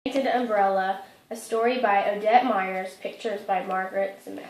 Painted Umbrella, a story by Odette Myers, pictures by Margaret Zemek.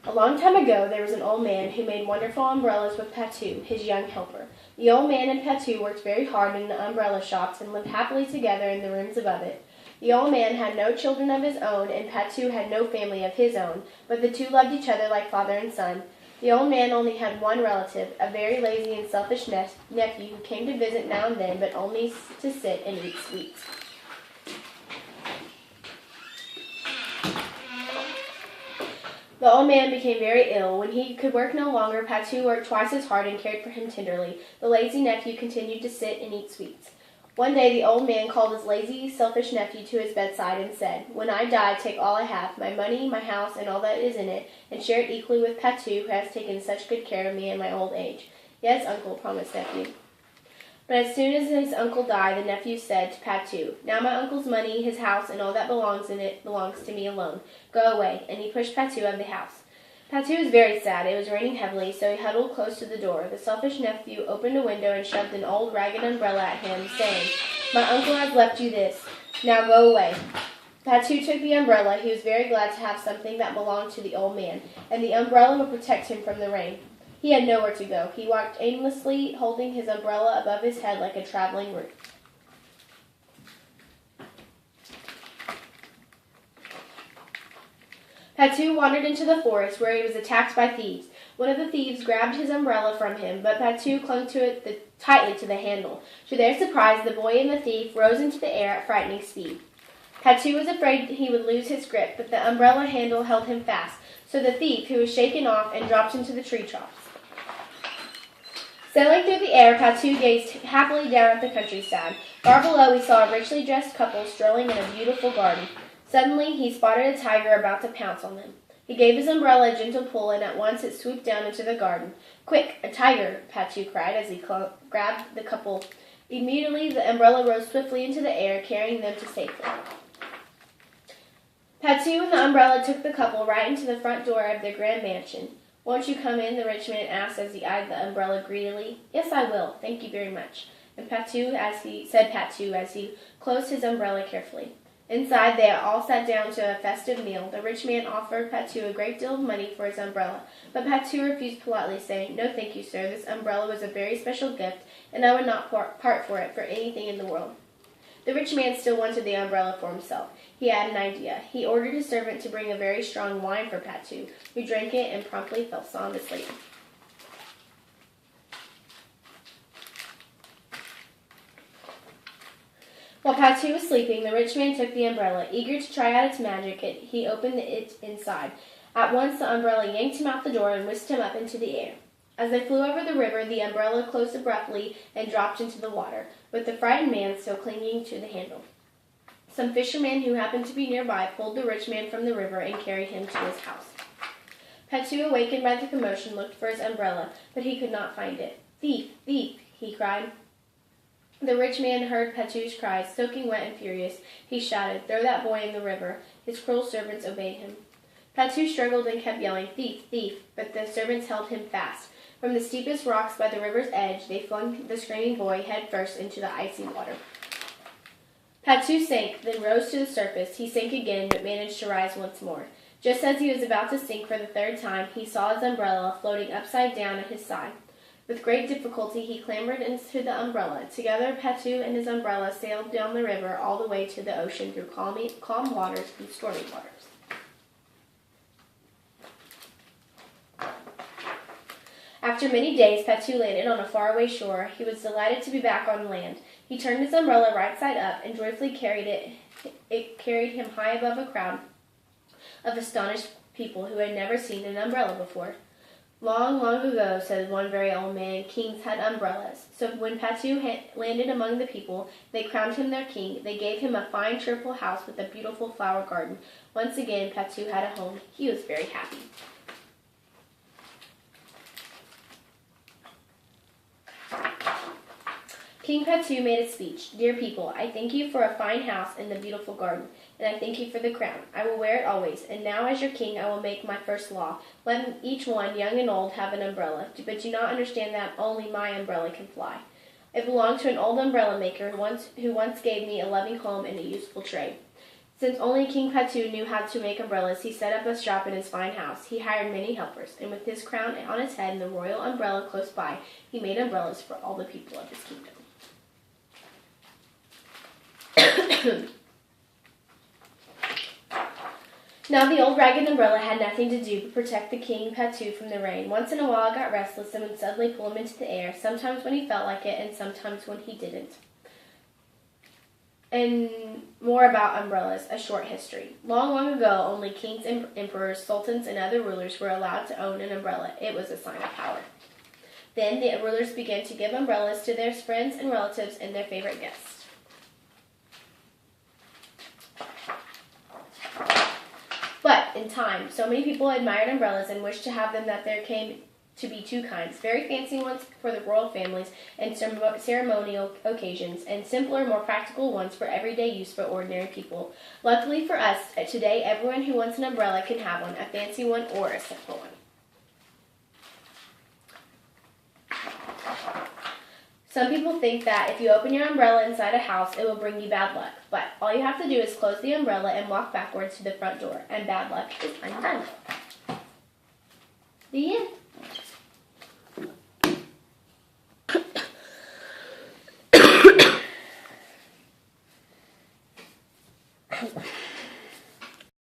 A long time ago, there was an old man who made wonderful umbrellas with Patu, his young helper. The old man and Patu worked very hard in the umbrella shops and lived happily together in the rooms above it. The old man had no children of his own, and Patu had no family of his own, but the two loved each other like father and son. The old man only had one relative, a very lazy and selfish nephew who came to visit now and then, but only to sit and eat sweets. The old man became very ill. When he could work no longer, Patu worked twice as hard and cared for him tenderly. The lazy nephew continued to sit and eat sweets. One day the old man called his lazy, selfish nephew to his bedside and said, "When I die, take all I have, my money, my house, and all that is in it, and share it equally with Patu, who has taken such good care of me in my old age." "Yes, uncle," promised nephew. But as soon as his uncle died, the nephew said to Patu, "Now my uncle's money, his house, and all that belongs in it belongs to me alone. Go away." And he pushed Patu out of the house. Patu was very sad. It was raining heavily, so he huddled close to the door. The selfish nephew opened a window and shoved an old ragged umbrella at him, saying, "My uncle has left you this. Now go away." Patu took the umbrella. He was very glad to have something that belonged to the old man, and the umbrella would protect him from the rain. He had nowhere to go. He walked aimlessly, holding his umbrella above his head like a traveling roof. Patu wandered into the forest, where he was attacked by thieves. One of the thieves grabbed his umbrella from him, but Patu clung to it tightly to the handle. To their surprise, the boy and the thief rose into the air at frightening speed. Patu was afraid he would lose his grip, but the umbrella handle held him fast, so the thief, who was shaken off and dropped into the tree tops. Sailing through the air, Patu gazed happily down at the countryside. Far below, he saw a richly dressed couple strolling in a beautiful garden. Suddenly, he spotted a tiger about to pounce on them. He gave his umbrella a gentle pull, and at once it swooped down into the garden. "Quick, a tiger!" Patu cried as he grabbed the couple. Immediately, the umbrella rose swiftly into the air, carrying them to safety. Patu and the umbrella took the couple right into the front door of their grand mansion. "Won't you come in?" the rich man asked as he eyed the umbrella greedily. "Yes, I will. Thank you very much," and Patu as he closed his umbrella carefully. Inside, they all sat down to a festive meal. The rich man offered Patu a great deal of money for his umbrella, but Patu refused politely, saying, "No, thank you, sir. This umbrella was a very special gift, and I would not part for it for anything in the world." The rich man still wanted the umbrella for himself. He had an idea. He ordered his servant to bring a very strong wine for Patu, who drank it and promptly fell sound asleep. While Patu was sleeping, the rich man took the umbrella. Eager to try out its magic, he opened it inside. At once the umbrella yanked him out the door and whisked him up into the air. As they flew over the river, the umbrella closed abruptly and dropped into the water, with the frightened man still clinging to the handle. Some fishermen who happened to be nearby pulled the rich man from the river and carried him to his house. Patu, awakened by the commotion, looked for his umbrella, but he could not find it. "Thief! Thief!" he cried. The rich man heard Patu's cries. Soaking wet and furious, he shouted, "Throw that boy in the river." His cruel servants obeyed him. Patu struggled and kept yelling, "Thief! Thief!" but the servants held him fast. From the steepest rocks by the river's edge, they flung the screaming boy head first into the icy water. Patu sank, then rose to the surface. He sank again, but managed to rise once more. Just as he was about to sink for the third time, he saw his umbrella floating upside down at his side. With great difficulty, he clambered into the umbrella. Together, Patu and his umbrella sailed down the river all the way to the ocean through calm waters and stormy waters. After many days, Patu landed on a faraway shore. He was delighted to be back on land. He turned his umbrella right side up and joyfully carried it. It carried him high above a crowd of astonished people who had never seen an umbrella before. "Long, long ago," said one very old man, "kings had umbrellas. So when Patu landed among the people, they crowned him their king. They gave him a fine, cheerful house with a beautiful flower garden. Once again, Patu had a home. He was very happy." King Patu made a speech. Dear people, I thank you for a fine house and the beautiful garden, and I thank you for the crown. I will wear it always, and now as your king I will make my first law. Let each one, young and old, have an umbrella, but do not understand that only my umbrella can fly. It belonged to an old umbrella maker who once gave me a loving home and a useful trade. Since only King Patu knew how to make umbrellas, he set up a shop in his fine house. He hired many helpers, and with his crown on his head and the royal umbrella close by, he made umbrellas for all the people of his kingdom. Now the old ragged umbrella had nothing to do but protect the King Patu from the rain. Once in a while it got restless and would suddenly pull him into the air, sometimes when he felt like it and sometimes when he didn't. And more about umbrellas, a short history. Long, long ago, only kings, emperors, sultans, and other rulers were allowed to own an umbrella. It was a sign of power. Then the rulers began to give umbrellas to their friends and relatives and their favorite guests. But in time, so many people admired umbrellas and wished to have them that there came to be two kinds, very fancy ones for the royal families and ceremonial occasions, and simpler, more practical ones for everyday use for ordinary people. Luckily for us, today everyone who wants an umbrella can have one, a fancy one or a simple one. Some people think that if you open your umbrella inside a house, it will bring you bad luck. But all you have to do is close the umbrella and walk backwards to the front door, and bad luck is undone. The end.